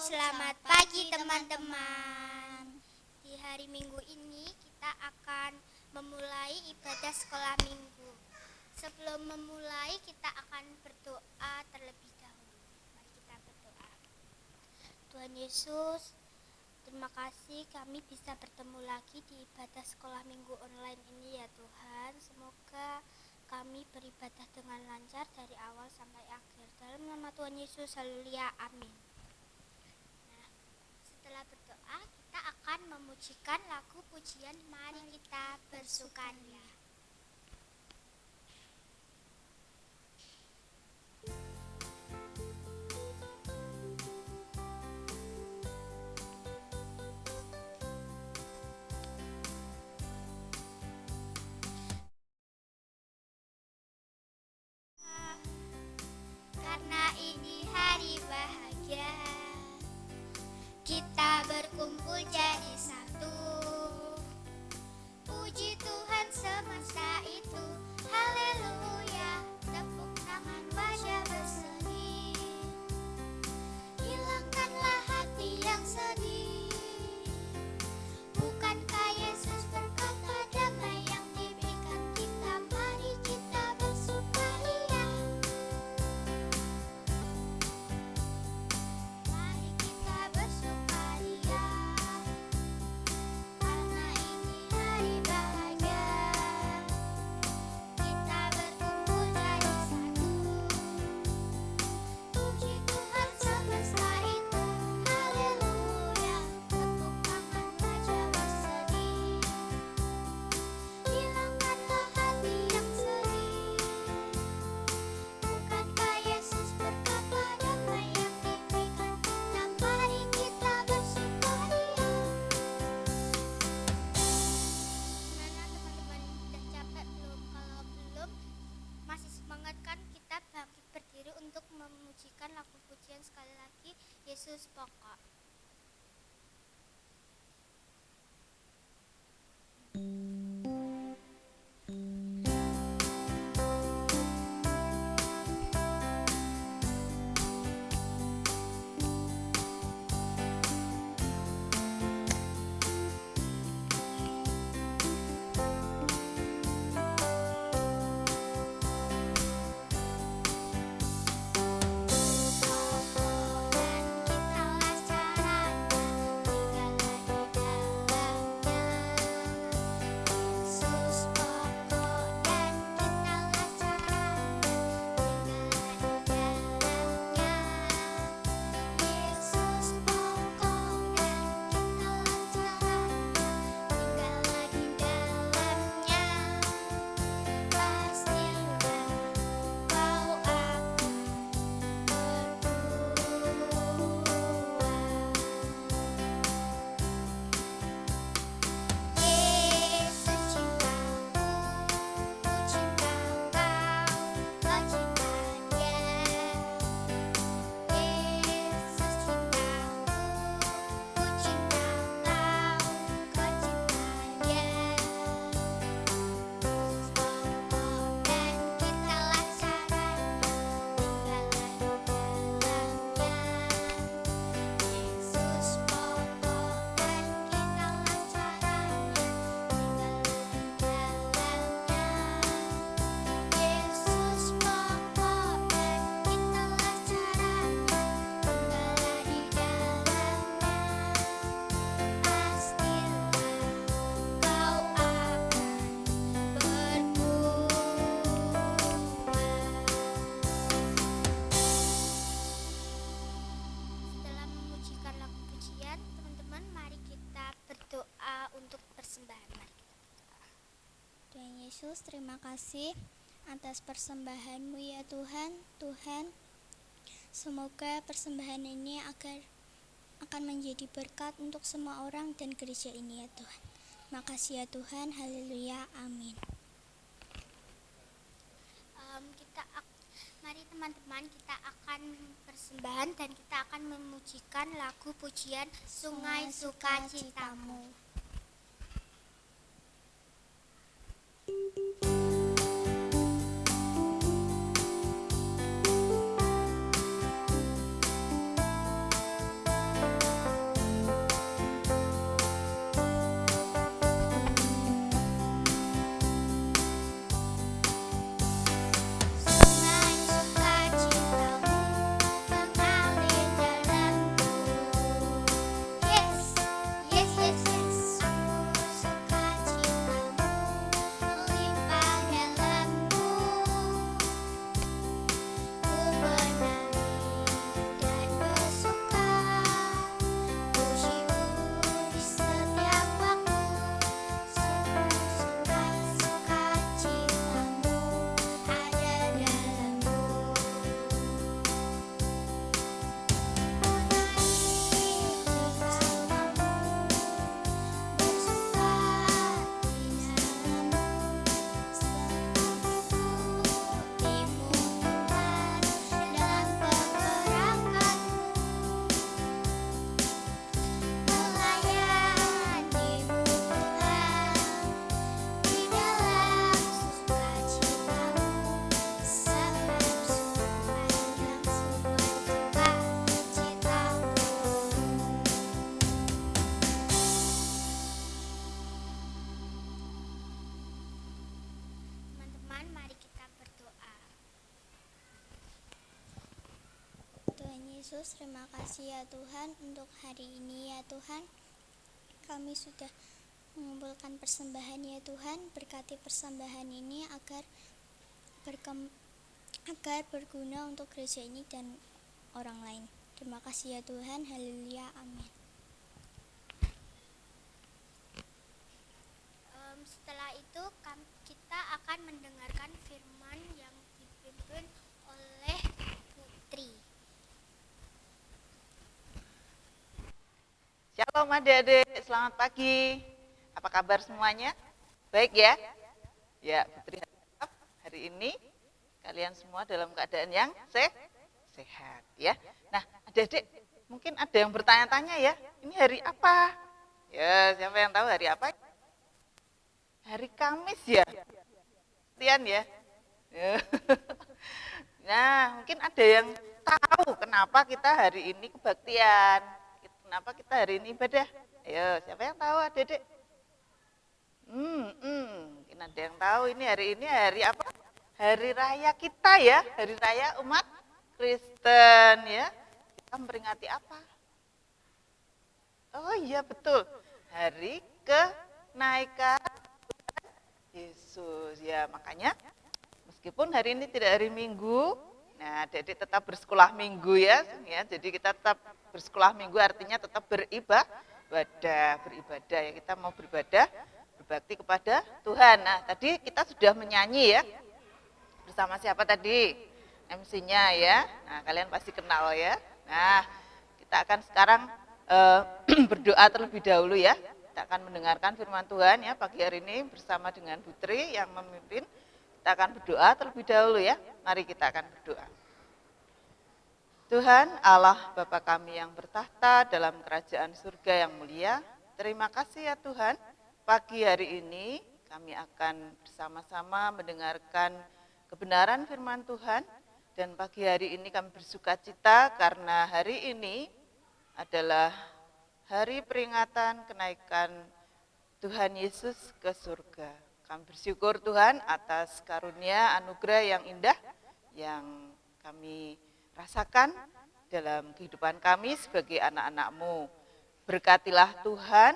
Selamat pagi teman-teman. Di hari Minggu ini kita akan memulai ibadah sekolah minggu. Sebelum memulai kita akan berdoa terlebih dahulu. Mari kita berdoa. Tuhan Yesus, terima kasih kami bisa bertemu lagi di ibadah sekolah minggu online ini ya Tuhan. Semoga kami beribadah dengan lancar dari awal sampai akhir. Dalam nama Tuhan Yesus, haleluya, amin. Setelah berdoa, kita akan memujikan lagu pujian Mari Kita Bersukaria. Karena ini hari bahagia, kita berkumpul jadi satu. Puji Tuhan semesta itu, haleluya. Tepuk tangan wajah berseri, hilangkanlah hati yang sedih. Bukankah Yesus berkata damai yang diberikan kita? Mari kita bersukaria. Mari kita bersukaria, karena ini hari bahagia. Kita berkumpul jadi satu. Puji Tuhan semesta itu, haleluya. Tepuk tangan wajah bersedih, hilangkanlah hati yang sedih. Bukankah Yesus berkata damai yang diberikan kita? Mari kita bersukaria. Gimana teman-teman, udah capek belum? Kalau belum, masih semangat kan? Kita bangkit berdiri untuk memujikan lagu pujian sekali lagi, Yesus Pokok. Setelah memujikan lagu pujian, teman-teman, mari kita berdoa untuk persembahan. Mari kita berdoa. Tuhan Yesus, terima kasih atas persembahan-Mu ya Tuhan. Tuhan, semoga persembahan ini akan menjadi berkat untuk semua orang dan gereja ini ya Tuhan. Makasih ya Tuhan, haleluya, amin. Mari teman-teman, kita akan persembahan dan kita akan memujikan lagu pujian Sungai Sukacitamu. Yesus, terima kasih ya Tuhan untuk hari ini ya Tuhan. Kami sudah mengumpulkan persembahan ya Tuhan. Berkati persembahan ini agar berguna untuk gereja ini dan orang lain. Terima kasih ya Tuhan. Haleluya. Amin. Setelah itu kita akan mendengarkan firman yang dipimpin oleh Putri. Shalom adik-adik, selamat pagi. Apa kabar semuanya? Baik ya? Ya, Putri harap hari ini kalian semua dalam keadaan yang sehat ya. Nah, adik-adik mungkin ada yang bertanya-tanya ya, ini hari apa? Ya, siapa yang tahu hari apa? Hari Kamis ya? Kalian ya? Nah, mungkin ada yang tahu kenapa kita hari ini kebaktian. Kenapa kita hari ini ibadah? Ayo, siapa yang tahu adik-adik? Mungkin ada yang tahu ini hari apa? Hari raya kita ya, hari raya umat Kristen ya. Kita memperingati apa? Oh iya betul, hari kenaikan Yesus ya. Makanya meskipun hari ini tidak hari Minggu, nah adik-adik tetap bersekolah Minggu ya. Jadi kita tetap bersekolah Minggu artinya tetap beribadah ya. Kita mau beribadah, berbakti kepada Tuhan. Nah tadi kita sudah menyanyi ya, bersama siapa tadi? MC-nya ya, nah kalian pasti kenal ya. Nah kita akan sekarang berdoa terlebih dahulu ya. Kita akan mendengarkan firman Tuhan ya pagi hari ini bersama dengan Putri yang memimpin. Kita akan berdoa terlebih dahulu ya, mari kita akan berdoa. Tuhan Allah Bapa kami yang bertahta dalam kerajaan surga yang mulia, terima kasih ya Tuhan, pagi hari ini kami akan bersama-sama mendengarkan kebenaran firman Tuhan, dan pagi hari ini kami bersuka cita karena hari ini adalah hari peringatan kenaikan Tuhan Yesus ke surga. Kami bersyukur Tuhan atas karunia anugerah yang indah yang kami rasakan dalam kehidupan kami sebagai anak-anak-Mu. Berkatilah Tuhan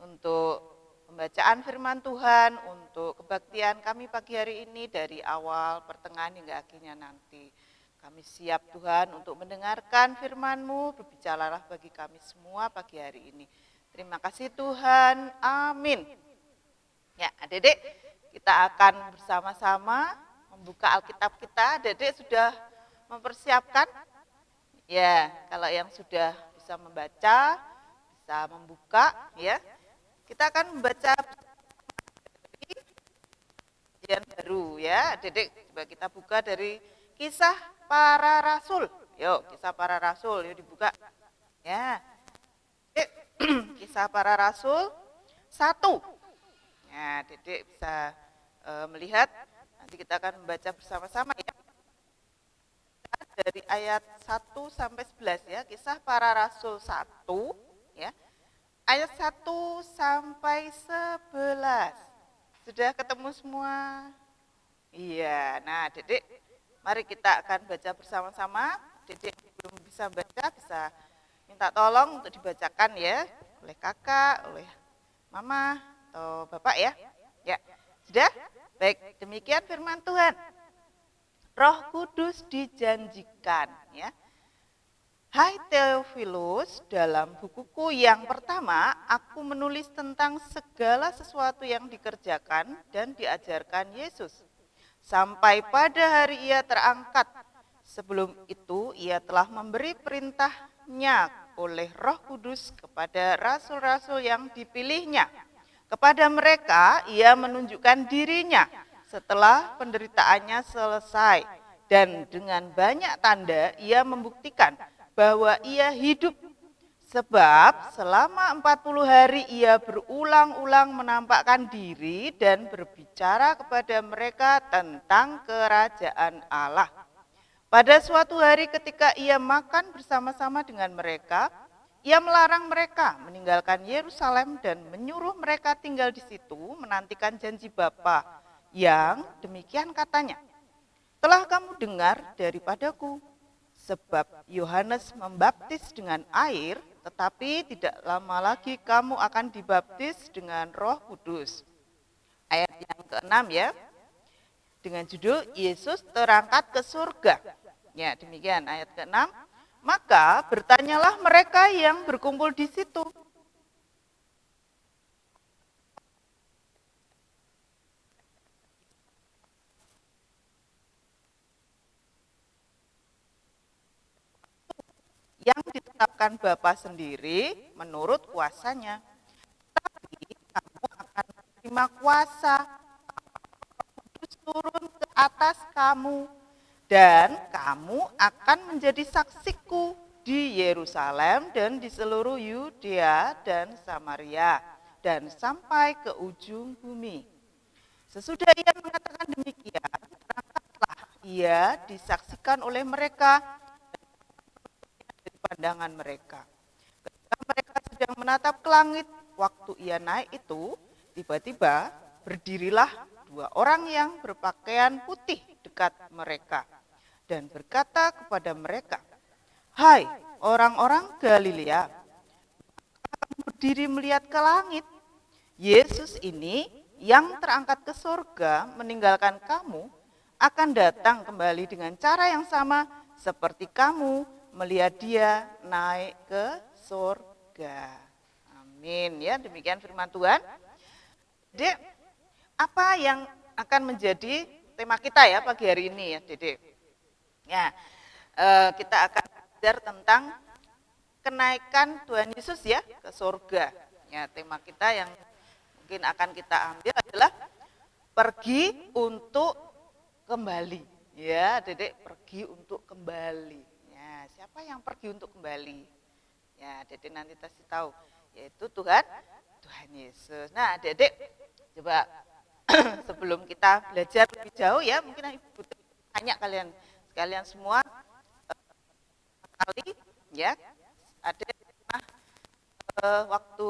untuk pembacaan firman Tuhan, untuk kebaktian kami pagi hari ini dari awal, pertengahan hingga akhirnya nanti. Kami siap Tuhan untuk mendengarkan firman-Mu, berbicaralah bagi kami semua pagi hari ini. Terima kasih Tuhan, amin. Ya adik-adik, kita akan bersama-sama membuka Alkitab kita. Adik-adik sudah mempersiapkan? Ya, kalau yang sudah bisa membaca, bisa membuka ya. Kita akan membaca dari Perjanjian Baru ya. Adik-adik, coba kita buka dari Kisah Para Rasul. Yuk, Kisah Para Rasul, yuk dibuka. Ya. Kisah Para Rasul 1. Ya, adik-adik bisa melihat, nanti kita akan membaca bersama-sama ya. Dari ayat 1 sampai 11 ya, Kisah Para Rasul 1 ya. Ayat 1 sampai 11. Sudah ketemu semua? Iya, nah Dedek, mari kita akan baca bersama-sama. Dedek belum bisa baca, bisa minta tolong untuk dibacakan ya, oleh kakak, oleh mama, atau bapak ya. Ya, sudah? Baik, demikian firman Tuhan. Roh Kudus dijanjikan ya. Hai Theophilus, dalam bukuku yang pertama aku menulis tentang segala sesuatu yang dikerjakan dan diajarkan Yesus sampai pada hari ia terangkat. Sebelum itu ia telah memberi perintahnya oleh Roh Kudus kepada rasul-rasul yang dipilihnya. Kepada mereka ia menunjukkan dirinya setelah penderitaannya selesai, dan dengan banyak tanda ia membuktikan bahwa ia hidup. Sebab selama 40 hari ia berulang-ulang menampakkan diri dan berbicara kepada mereka tentang kerajaan Allah. Pada suatu hari ketika ia makan bersama-sama dengan mereka, ia melarang mereka meninggalkan Yerusalem dan menyuruh mereka tinggal di situ menantikan janji Bapa. Yang demikian katanya, telah kamu dengar daripadaku, Sebab Yohanes membaptis dengan air, tetapi tidak lama lagi kamu akan dibaptis dengan Roh Kudus. Ayat yang ke-6 ya, dengan judul Yesus terangkat ke surga. Ya, demikian ayat ke-6. Maka bertanyalah mereka yang berkumpul di situ. Yang ditetapkan Bapa sendiri menurut kuasanya. Tapi kamu akan menerima kuasa, Kudus turun ke atas kamu, dan kamu akan menjadi saksiku di Yerusalem dan di seluruh Yudea dan Samaria, dan sampai ke ujung bumi. Sesudah ia mengatakan demikian, berangkatlah ia disaksikan oleh mereka dari pandangan mereka. Ketika mereka sedang menatap ke langit, waktu ia naik itu, tiba-tiba berdirilah dua orang yang berpakaian putih dekat mereka dan berkata kepada mereka, "Hai orang-orang Galilea, kamu berdiri melihat ke langit? Yesus ini yang terangkat ke surga meninggalkan kamu akan datang kembali dengan cara yang sama seperti kamu melihat dia naik ke surga." Amin ya, demikian firman Tuhan. Dek, apa yang akan menjadi tema kita ya pagi hari ini ya, Dede? Ya, kita akan belajar tentang kenaikan Tuhan Yesus ya ke surga. Ya, tema kita yang mungkin akan kita ambil adalah pergi untuk kembali. Ya, Dedek, pergi untuk kembali. Ya, siapa yang pergi untuk kembali? Ya, Dedek nanti kasih tahu, yaitu Tuhan Yesus. Nah, Dedek, coba sebelum kita belajar lebih jauh ya, mungkin Ibu tanya kalian semua kali ya, ada waktu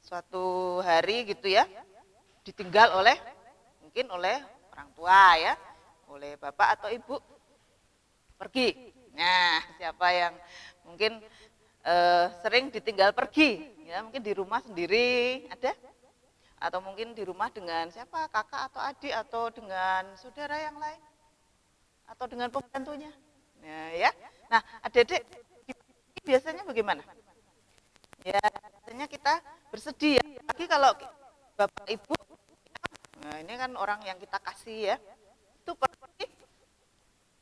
suatu hari gitu ya, ditinggal mungkin oleh orang tua ya, oleh bapak atau ibu, pergi. Nah, siapa yang mungkin sering ditinggal pergi ya, mungkin di rumah sendiri ada, atau mungkin di rumah dengan siapa, kakak atau adik, atau dengan saudara yang lain, atau dengan pembantunya. Nah, ya. Nah, adik-adik biasanya bagaimana? Ya, biasanya kita bersedih ya. Lagi kalau bapak ibu, nah ini kan orang yang kita kasih ya, itu pergi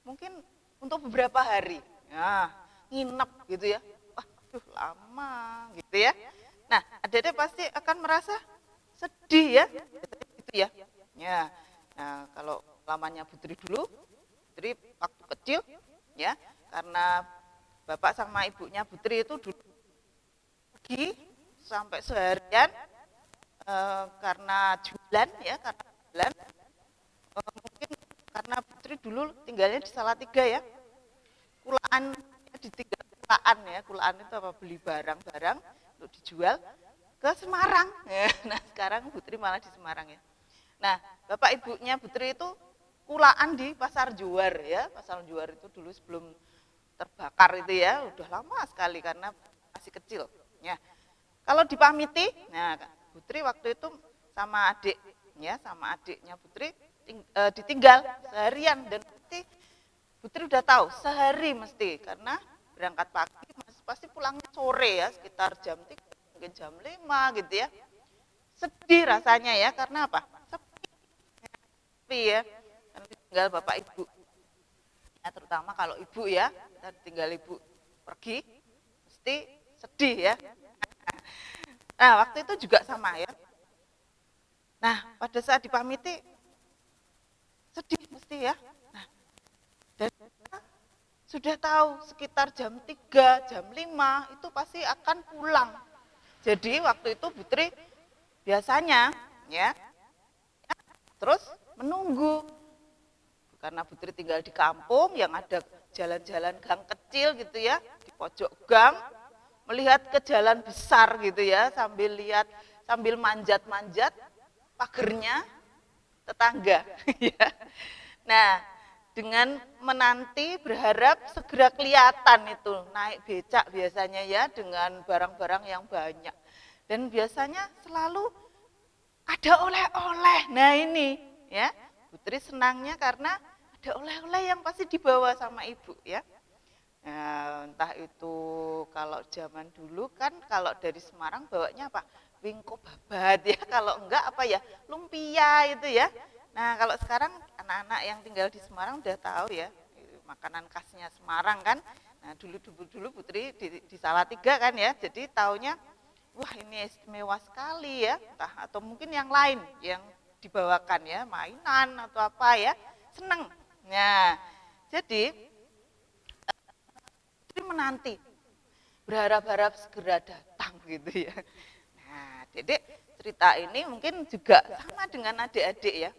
mungkin untuk beberapa hari. Nah, nginep gitu ya. Wah, lama gitu ya. Nah, adik-adik pasti akan merasa sedih ya, gitu ya. Ya, nah kalau lamanya Putri dulu, Putri waktu kecil, ya, karena bapak sama ibunya Putri itu dulu pergi sampai seharian karena jualan ya, mungkin karena Putri dulu tinggalnya di Salatiga ya, kulaan ya, ditinggal kulaan ya, kulaan itu apa, beli barang-barang untuk dijual ke Semarang. Nah, sekarang Putri malah di Semarang ya. Nah, bapak ibunya Putri itu kulaan di Pasar Juar ya. Pasar Juar itu dulu sebelum terbakar itu ya, udah lama sekali karena masih kecil. Ya. Kalau dipamiti, nah Putri waktu itu sama adik ya, sama adiknya Putri ditinggal seharian, dan Putri udah tahu sehari mesti, karena berangkat pagi pasti pulangnya sore ya, sekitar jam 3 mungkin jam 5 gitu ya. Sedih rasanya ya, karena apa? Sepi ya, karena tinggal bapak ibu. Ya, terutama kalau ibu ya, kita tinggal ibu pergi, mesti sedih ya. Nah, waktu itu juga sama ya. Nah, pada saat dipamiti, sedih mesti ya. Nah, dan kita sudah tahu sekitar jam 3, jam 5 itu pasti akan pulang. Jadi waktu itu Putri biasanya ya terus menunggu, karena Putri tinggal di kampung yang ada jalan-jalan gang kecil gitu ya, di pojok gang melihat ke jalan besar gitu ya, sambil manjat-manjat pagernya tetangga. Nah, dengan menanti berharap segera kelihatan itu naik becak biasanya ya dengan barang-barang yang banyak. Dan biasanya selalu ada oleh-oleh. Nah ini ya, Putri senangnya karena ada oleh-oleh yang pasti dibawa sama ibu ya. Nah, entah itu kalau zaman dulu kan kalau dari Semarang bawanya apa? Wingko babat ya, kalau enggak apa ya? Lumpia itu ya. Nah, kalau sekarang anak-anak yang tinggal di Semarang udah tahu ya, makanan khasnya Semarang kan. Nah, dulu Putri di Salatiga kan ya. Jadi taunya wah ini istimewa sekali ya, entah atau mungkin yang lain yang dibawakan ya, mainan atau apa ya. Seneng. Nah, jadi menanti, berharap-harap segera datang gitu ya. Nah, Dedek cerita ini mungkin juga sama dengan adik-adik ya.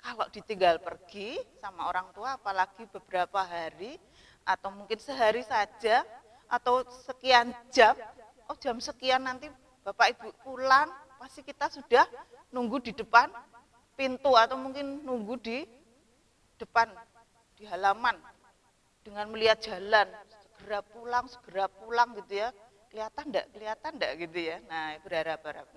Kalau ditinggal pergi sama orang tua, apalagi beberapa hari, atau mungkin sehari saja, atau sekian jam, oh jam sekian nanti Bapak Ibu pulang, pasti kita sudah nunggu di depan pintu, atau mungkin nunggu di depan, di halaman, dengan melihat jalan, segera pulang gitu ya. Kelihatan enggak gitu ya. Nah, berharap-harap.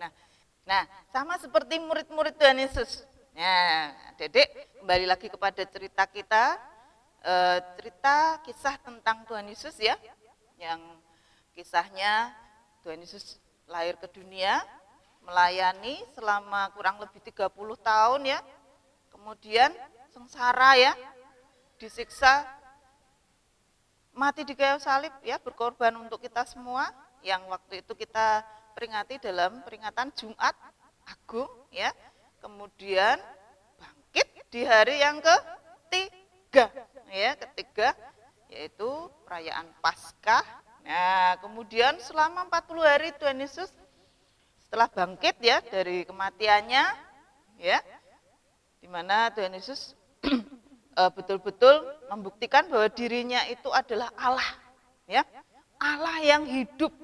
Nah, sama seperti murid-murid Tuhan Yesus. Nah, Dedek kembali lagi kepada cerita kita, cerita kisah tentang Tuhan Yesus ya, yang kisahnya Tuhan Yesus lahir ke dunia, melayani selama kurang lebih 30 tahun ya, kemudian sengsara ya, disiksa, mati di kayu salib ya, berkorban untuk kita semua, yang waktu itu kita peringati dalam peringatan Jumat Agung ya. Kemudian bangkit di hari yang ketiga ya, yaitu perayaan Paskah. Nah, kemudian selama 40 hari Tuhan Yesus setelah bangkit ya dari kematiannya ya, di mana Tuhan Yesus betul-betul membuktikan bahwa dirinya itu adalah Allah ya, Allah yang hidup.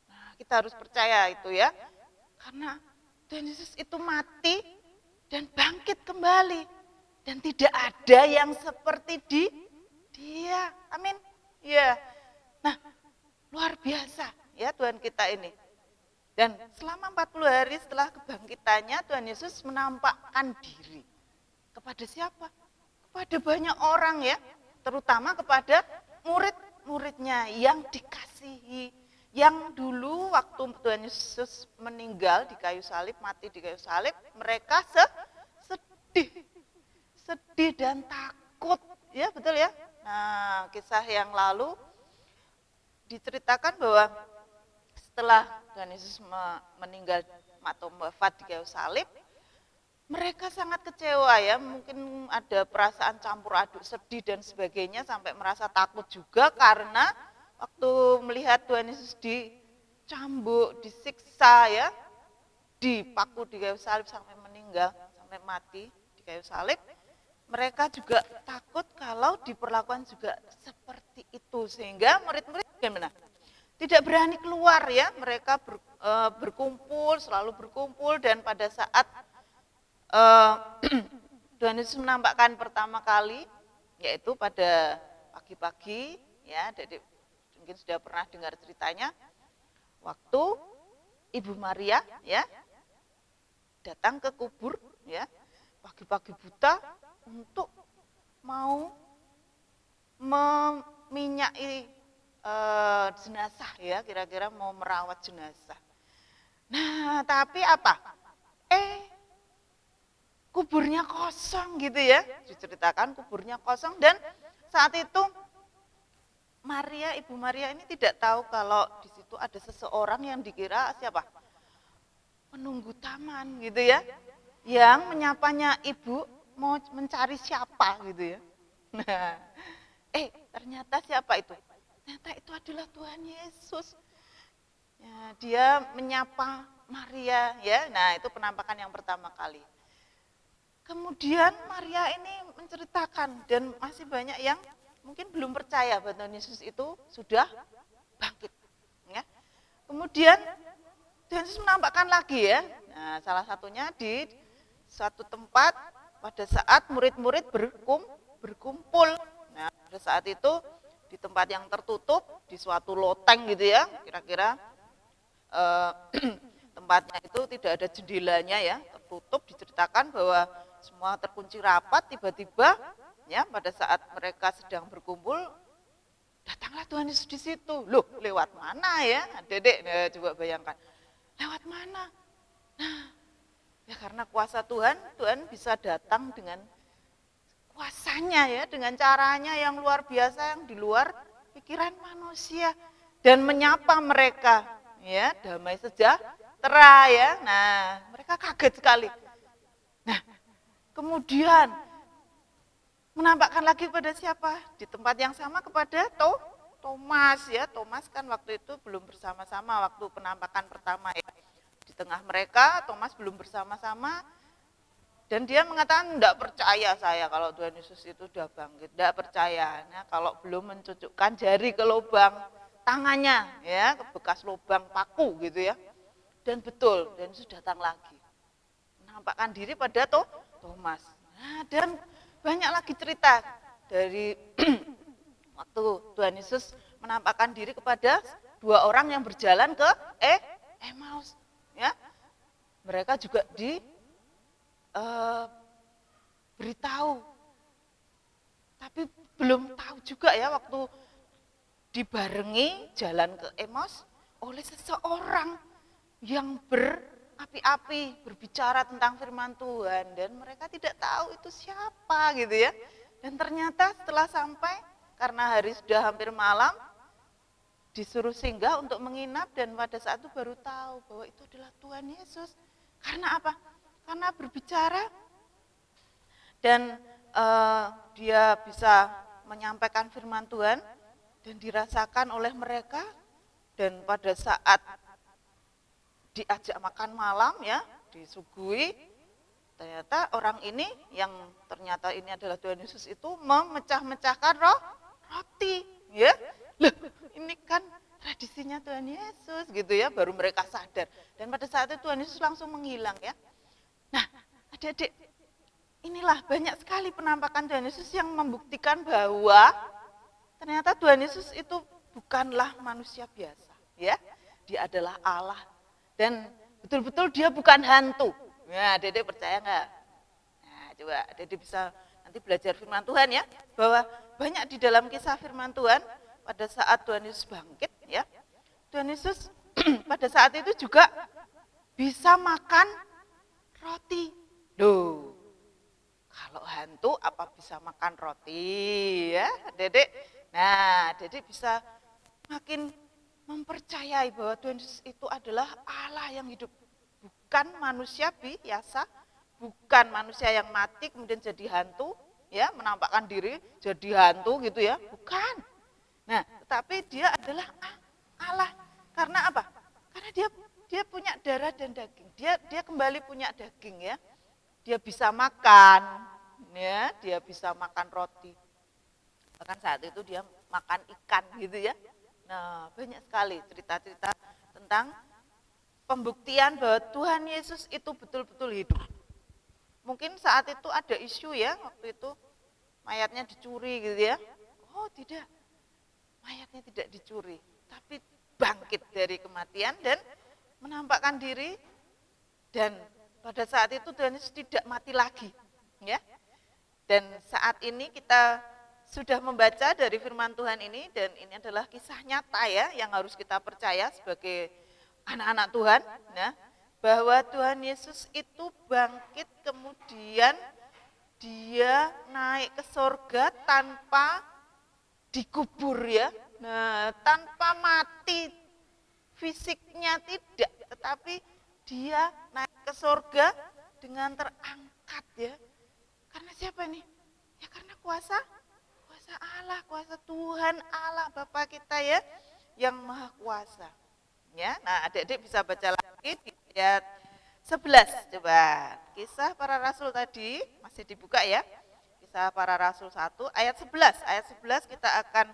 Nah, kita harus percaya itu ya, karena Tuhan Yesus itu mati dan bangkit kembali, dan tidak ada yang seperti dia. Amin ya. Nah, luar biasa ya Tuhan kita ini. Dan selama 40 hari setelah kebangkitannya, Tuhan Yesus menampakkan diri kepada siapa? Kepada banyak orang ya, terutama kepada murid-muridnya yang dikasihi, yang dulu waktu Tuhan Yesus meninggal di kayu salib, mati di kayu salib, mereka sedih dan takut, ya betul ya. Nah, kisah yang lalu diceritakan bahwa setelah Tuhan Yesus meninggal atau wafat di kayu salib, mereka sangat kecewa ya, mungkin ada perasaan campur aduk, sedih dan sebagainya, sampai merasa takut juga karena waktu melihat Tuhan Yesus dicambuk, disiksa ya, dipaku di kayu salib sampai meninggal, sampai mati di kayu salib, mereka juga takut kalau diperlakukan juga seperti itu, sehingga murid-murid gimana? Tidak berani keluar ya, mereka berkumpul, selalu berkumpul, dan pada saat Tuhan Yesus menampakkan pertama kali, yaitu pada pagi-pagi, ya, jadi mungkin sudah pernah dengar ceritanya, waktu Ibu Maria, ya, datang ke kubur, ya, pagi-pagi buta untuk mau meminyaki jenazah, ya, kira-kira mau merawat jenazah. Nah, tapi apa? Kuburnya kosong gitu ya, diceritakan kuburnya kosong, dan saat itu Ibu Maria ini tidak tahu kalau di situ ada seseorang yang dikira siapa? Penunggu taman gitu ya, yang menyapanya ibu mau mencari siapa gitu ya. Nah, ternyata siapa itu? Ternyata itu adalah Tuhan Yesus. Ya, dia menyapa Maria ya. Nah, itu penampakan yang pertama kali. Kemudian Maria ini menceritakan, dan masih banyak yang mungkin belum percaya bahwa Tuhan Yesus itu sudah bangkit. Ya. Kemudian Tuhan Yesus menampakkan lagi ya. Nah, salah satunya di suatu tempat pada saat murid-murid berkumpul. Nah, pada saat itu di tempat yang tertutup, di suatu loteng gitu ya, kira-kira tempatnya itu tidak ada jendelanya ya, tertutup. Diceritakan bahwa semua terkunci rapat. Tiba-tiba ya pada saat mereka sedang berkumpul, datanglah Tuhan Yesus di situ. Loh, lewat mana ya? Dedek, nah, coba bayangkan. Lewat mana? Nah, ya karena kuasa Tuhan, Tuhan bisa datang dengan kuasanya ya, dengan caranya yang luar biasa, yang di luar pikiran manusia, dan menyapa mereka ya, damai sejahtera ya. Nah, mereka kaget sekali. Nah, kemudian menampakkan lagi pada siapa? Di tempat yang sama kepada Thomas ya. Thomas kan waktu itu belum bersama-sama waktu penampakan pertama ya. Di tengah mereka Thomas belum bersama-sama, dan dia mengatakan tidak percaya saya kalau Tuhan Yesus itu sudah bangkit, tidak percaya. Nah, kalau belum mencucukkan jari ke lubang tangannya ya, ke bekas lubang paku gitu ya. Dan betul, dan Yesus datang lagi. Menampakkan diri pada Thomas. Nah, dan banyak lagi cerita dari waktu Tuhan Yesus menampakkan diri kepada dua orang yang berjalan ke Emmaus ya. Mereka juga beritahu, tapi belum tahu juga ya waktu dibarengi jalan ke Emmaus oleh seseorang yang berapi-api berbicara tentang firman Tuhan, dan mereka tidak tahu itu siapa gitu ya. Dan ternyata setelah sampai, karena hari sudah hampir malam, disuruh singgah untuk menginap, dan pada saat itu baru tahu bahwa itu adalah Tuhan Yesus. Karena apa? Karena berbicara dan dia bisa menyampaikan firman Tuhan dan dirasakan oleh mereka. Dan pada saat diajak makan malam ya, disuguhi, ternyata orang ini yang ternyata ini adalah Tuhan Yesus itu memecah-mecahkan roti ya. Loh, ini kan tradisinya Tuhan Yesus gitu ya. Baru mereka sadar, dan pada saat itu Tuhan Yesus langsung menghilang ya. Nah, adik-adik, inilah banyak sekali penampakan Tuhan Yesus yang membuktikan bahwa ternyata Tuhan Yesus itu bukanlah manusia biasa ya. Dia adalah Allah, dan betul-betul dia bukan hantu. Nah, Dede percaya enggak? Nah, coba Dede bisa nanti belajar firman Tuhan ya, bahwa banyak di dalam kisah firman Tuhan pada saat Tuhan Yesus bangkit ya. Tuhan Yesus pada saat itu juga bisa makan roti. Loh, kalau hantu apa bisa makan roti ya, Dedek? Nah, Dedek bisa makin mempercayai bahwa Tuhan Yesus itu adalah Allah yang hidup. Bukan manusia biasa, bukan manusia yang mati kemudian jadi hantu, ya, menampakkan diri jadi hantu gitu ya, bukan. Nah, tetapi dia adalah Allah. Karena apa? Karena dia punya darah dan daging. Dia kembali punya daging ya. Dia bisa makan, ya, dia bisa makan roti. Bahkan saat itu dia makan ikan gitu ya. Nah, banyak sekali cerita-cerita tentang pembuktian bahwa Tuhan Yesus itu betul-betul hidup. Mungkin saat itu ada isu ya, waktu itu mayatnya dicuri gitu ya. Oh tidak, mayatnya tidak dicuri, tapi bangkit dari kematian dan menampakkan diri, dan pada saat itu Tuhan Yesus tidak mati lagi, ya. Dan saat ini kita sudah membaca dari firman Tuhan ini, dan ini adalah kisah nyata ya yang harus kita percaya sebagai anak-anak Tuhan, ya, bahwa Tuhan Yesus itu bangkit kemudian dia naik ke surga tanpa dikubur ya. Nah, tanpa mati fisiknya tidak, tetapi dia naik ke surga dengan terangkat ya. Karena siapa nih? Ya karena kuasa Allah, kuasa Tuhan Allah Bapa kita ya, yang maha kuasa. Ya, nah adik-adik bisa baca lagi di ayat 11, coba. Kisah para Rasul tadi masih dibuka ya. Kisah para Rasul 1 ayat 11. Ayat 11 kita akan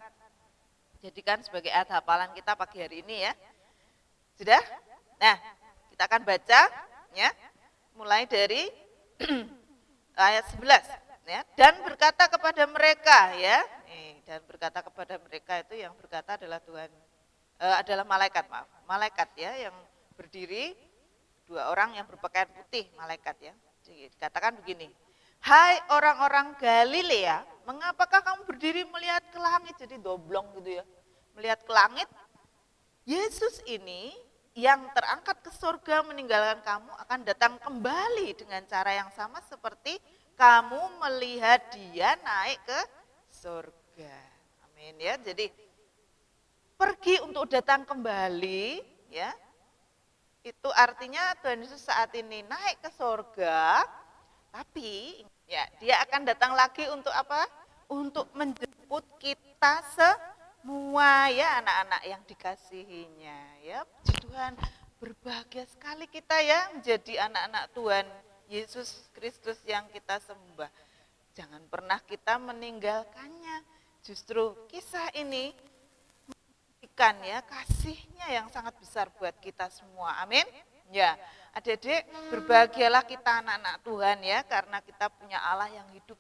jadikan sebagai ayat hafalan kita pagi hari ini ya. Sudah? Nah, kita akan baca ya. Mulai dari ayat 11. ya, dan berkata kepada mereka ya. Dan berkata kepada mereka itu yang berkata adalah Tuhan, adalah malaikat, maaf. Malaikat ya yang berdiri, dua orang yang berpakaian putih, malaikat ya. Dikatakan begini, hai orang-orang Galilea, mengapakah kamu berdiri melihat ke langit? Jadi doblong gitu ya, melihat ke langit. Yesus ini yang terangkat ke surga meninggalkan kamu akan datang kembali dengan cara yang sama seperti kamu melihat dia naik ke surga. Amin ya. Jadi pergi untuk datang kembali ya. Itu artinya Tuhan Yesus saat ini naik ke surga, tapi ya dia akan datang lagi untuk apa? Untuk menjemput kita semua ya anak-anak yang dikasihinya ya. Puji Tuhan, berbahagia sekali kita ya menjadi anak-anak Tuhan Yesus Kristus yang kita sembah. Jangan pernah kita meninggalkannya. Justru kisah ini ya kasihnya yang sangat besar buat kita semua. Amin. Ya, adik-adik, berbahagialah kita anak-anak Tuhan ya, karena kita punya Allah yang hidup.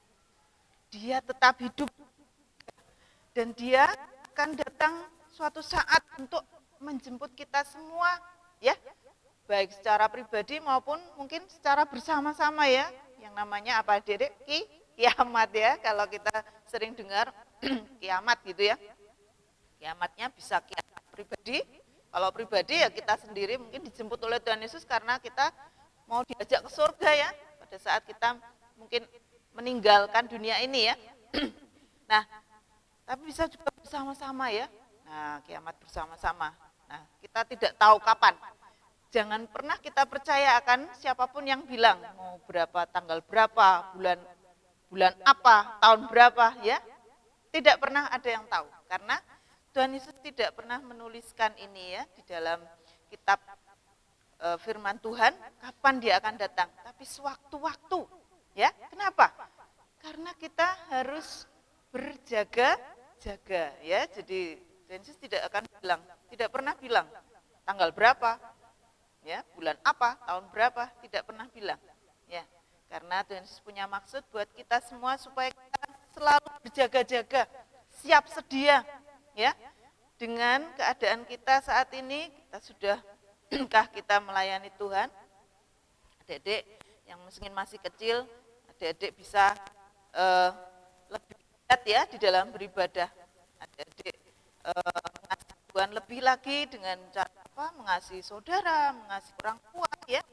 Dia tetap hidup dan dia akan datang suatu saat untuk menjemput kita semua ya, baik secara pribadi maupun mungkin secara bersama-sama ya. Yang namanya apa adik-adik? Kiamat ya, kalau kita sering dengar kiamat gitu ya. Kiamatnya bisa kiamat pribadi, kalau pribadi ya kita sendiri mungkin dijemput oleh Tuhan Yesus karena kita mau diajak ke surga ya, pada saat kita mungkin meninggalkan dunia ini ya. Nah, tapi bisa juga bersama-sama ya, nah kiamat bersama-sama. Nah, kita tidak tahu kapan. Jangan pernah kita percaya akan siapapun yang bilang mau berapa, tanggal berapa, bulan apa, tahun berapa ya. Tidak pernah ada yang tahu, karena Tuhan Yesus tidak pernah menuliskan ini ya di dalam kitab firman Tuhan kapan dia akan datang, tapi sewaktu-waktu ya. Kenapa? Karena kita harus berjaga-jaga ya. Jadi Tuhan Yesus tidak akan bilang, tidak pernah bilang tanggal berapa ya, bulan apa, tahun berapa, tidak pernah bilang ya. Karena Tuhan Yesus punya maksud buat kita semua supaya kita selalu berjaga-jaga, siap sedia ya, dengan keadaan kita saat ini. Kita sudahkah kita melayani Tuhan? Adik-adik yang mungkin masih kecil, adik-adik bisa lebih giat ya di dalam beribadah. Adik-adik mengasihi Tuhan lebih lagi dengan cara apa? Mengasihi saudara, mengasihi orang tua ya.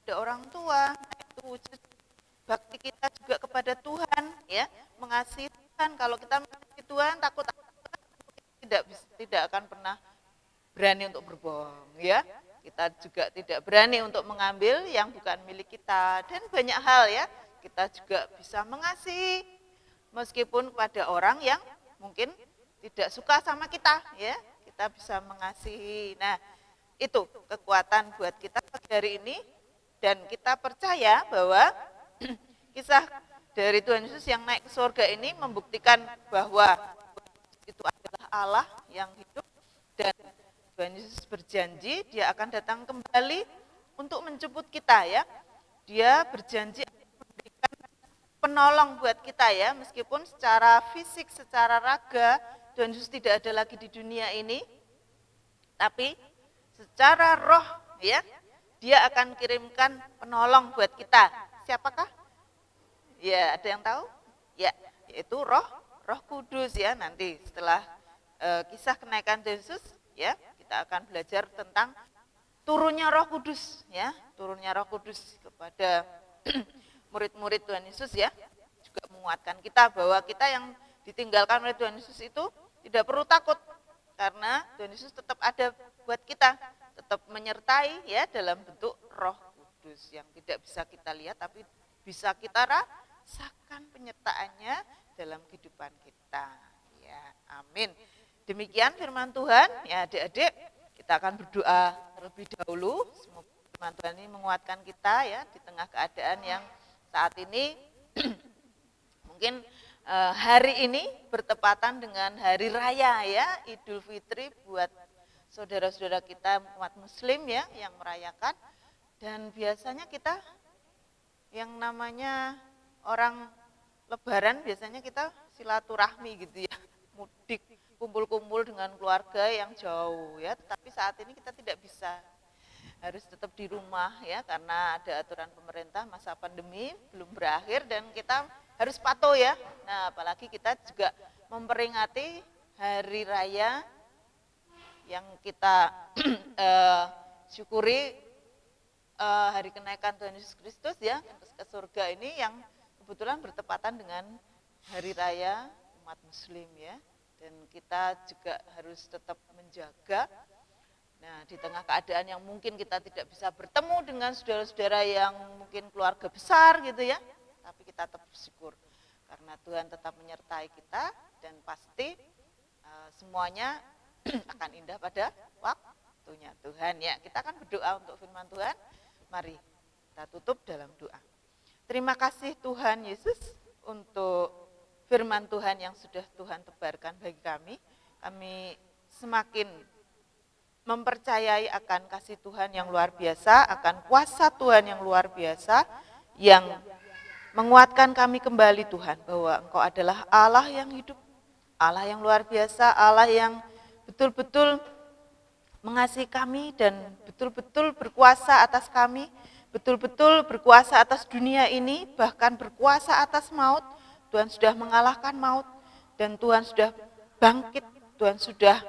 Ada orang tua, itu wujud bakti kita juga kepada Tuhan ya, mengasihi Tuhan. Kalau kita mengasihi Tuhan, takut tidak akan pernah berani untuk berbohong ya. Kita juga tidak berani untuk mengambil yang bukan milik kita, dan banyak hal ya. Kita juga bisa mengasihi meskipun kepada orang yang mungkin tidak suka sama kita ya. Kita bisa mengasihi. Nah, itu kekuatan buat kita pagi hari ini, dan kita percaya bahwa kisah dari Tuhan Yesus yang naik ke surga ini membuktikan bahwa itu adalah Allah yang hidup, dan Tuhan Yesus berjanji dia akan datang kembali untuk menjemput kita ya. Dia berjanji memberikan penolong buat kita ya, meskipun secara fisik, secara raga Tuhan Yesus tidak ada lagi di dunia ini, tapi secara roh ya, dia akan kirimkan penolong buat kita. Siapakah? Ya, ada yang tahu? Ya, yaitu Roh Kudus ya. Nanti setelah kisah kenaikan Yesus ya, kita akan belajar tentang turunnya Roh Kudus ya, turunnya Roh Kudus kepada murid-murid Tuhan Yesus ya. Juga menguatkan kita bahwa kita yang ditinggalkan oleh Tuhan Yesus itu tidak perlu takut, karena Tuhan Yesus tetap ada buat kita, tetap menyertai ya dalam bentuk Roh Kudus yang tidak bisa kita lihat tapi bisa kita rasakan penyertaannya dalam kehidupan kita. Ya, amin. Demikian firman Tuhan. Ya, adik-adik, kita akan berdoa terlebih dahulu. Semoga firman Tuhan ini menguatkan kita ya di tengah keadaan yang saat ini mungkin hari ini bertepatan dengan hari raya ya, Idul Fitri buat saudara-saudara kita umat muslim ya yang merayakan. Dan biasanya kita yang namanya orang Lebaran biasanya kita silaturahmi gitu ya, mudik, kumpul-kumpul dengan keluarga yang jauh ya, tetapi saat ini kita tidak bisa, harus tetap di rumah ya, karena ada aturan pemerintah, masa pandemi belum berakhir dan kita harus patuh ya. Nah, apalagi kita juga memperingati hari raya yang kita syukuri, hari kenaikan Tuhan Yesus Kristus ya, ke surga ini yang kebetulan bertepatan dengan hari raya umat muslim ya. Dan kita juga harus tetap menjaga. Nah, di tengah keadaan yang mungkin kita tidak bisa bertemu dengan saudara-saudara yang mungkin keluarga besar gitu ya, tapi kita tetap bersyukur karena Tuhan tetap menyertai kita dan pasti semuanya akan indah pada waktunya Tuhan ya. Kita akan berdoa untuk firman Tuhan. Mari kita tutup dalam doa. Terima kasih Tuhan Yesus untuk firman Tuhan yang sudah Tuhan tebarkan bagi kami. Kami semakin mempercayai akan kasih Tuhan yang luar biasa, akan kuasa Tuhan yang luar biasa, yang menguatkan kami kembali Tuhan, bahwa Engkau adalah Allah yang hidup, Allah yang luar biasa, Allah yang betul-betul mengasihi kami dan betul-betul berkuasa atas kami, betul-betul berkuasa atas dunia ini, bahkan berkuasa atas maut. Tuhan sudah mengalahkan maut dan Tuhan sudah bangkit, Tuhan sudah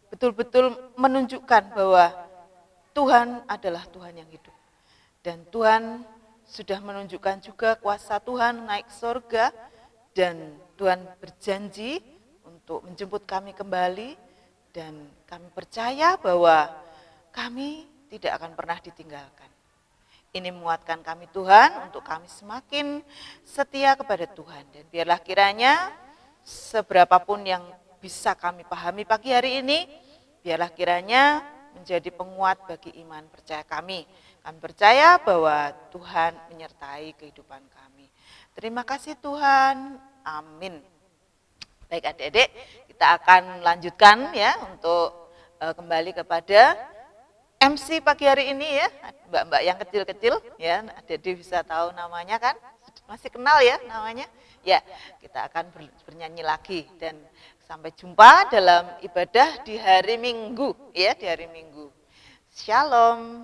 betul-betul menunjukkan bahwa Tuhan adalah Tuhan yang hidup. Dan Tuhan sudah menunjukkan juga kuasa Tuhan naik ke surga, dan Tuhan berjanji untuk menjemput kami kembali, dan kami percaya bahwa kami tidak akan pernah ditinggalkan. Ini menguatkan kami Tuhan untuk kami semakin setia kepada Tuhan. Dan biarlah kiranya seberapapun yang bisa kami pahami pagi hari ini, biarlah kiranya menjadi penguat bagi iman percaya kami. Kami percaya bahwa Tuhan menyertai kehidupan kami. Terima kasih Tuhan. Amin. Baik adik-adik, kita akan lanjutkan ya untuk kembali kepada MC pagi hari ini ya, mbak-mbak yang kecil-kecil ya, adik-adik bisa tahu namanya kan? Masih kenal ya namanya? Ya, kita akan bernyanyi lagi dan sampai jumpa dalam ibadah di hari Minggu ya, di hari Minggu. Shalom.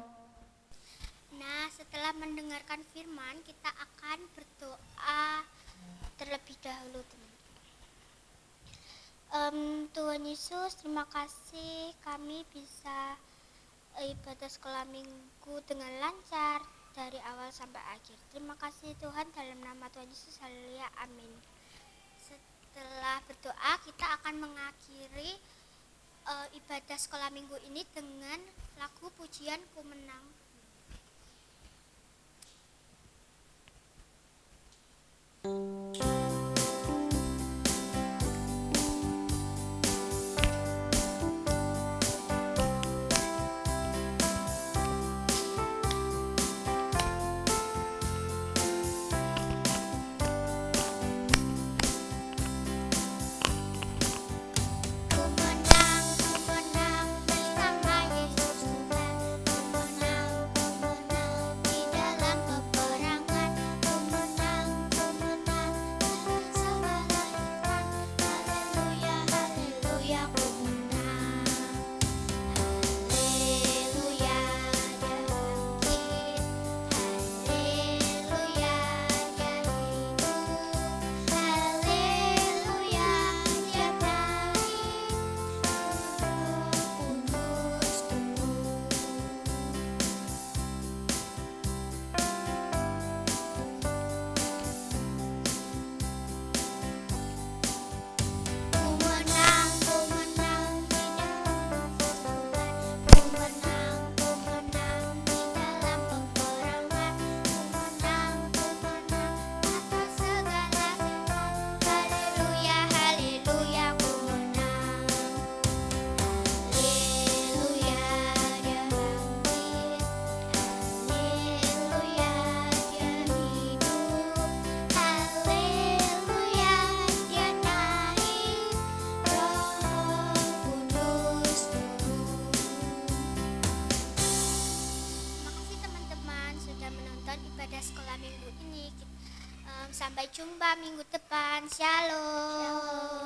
Nah, setelah mendengarkan firman, kita akan berdoa terlebih dahulu, teman. Tuhan Yesus, terima kasih kami bisa ibadah sekolah minggu dengan lancar dari awal sampai akhir. Terima kasih Tuhan, dalam nama Tuhan Yesus, haleluya, amin. Setelah berdoa, kita akan mengakhiri ibadah sekolah minggu ini dengan lagu pujian Ku Menang. Sekolah minggu ini Sampai jumpa minggu depan. Shalom.